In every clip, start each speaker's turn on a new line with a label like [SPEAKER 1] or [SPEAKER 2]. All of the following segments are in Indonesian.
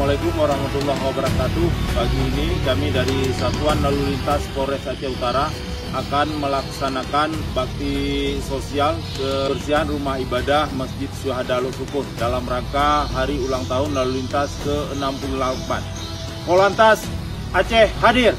[SPEAKER 1] Assalamualaikum warahmatullahi wabarakatuh. Pagi ini kami dari Satuan Lalu Lintas Polres Aceh Utara akan melaksanakan bakti sosial kebersihan rumah ibadah Masjid Syuhada Al-Sukun dalam rangka hari ulang tahun lalu lintas ke-68. Polantas Aceh hadir.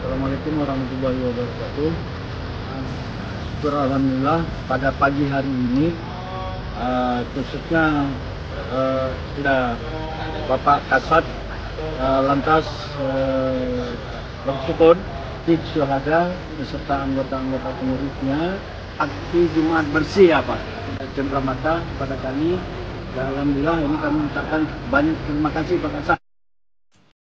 [SPEAKER 2] Assalamualaikum warahmatullahi wabarakatuh. Alhamdulillah pada pagi hari ini khususnya sudah Bapak Kasat Lantas Al-Sukun Masjid Syuhada beserta anggota-anggota pengurusnya aksi Jumat bersih cendera mata pada kami. Dan alhamdulillah ini kami mengucapkan banyak terima kasih Pak Kasat.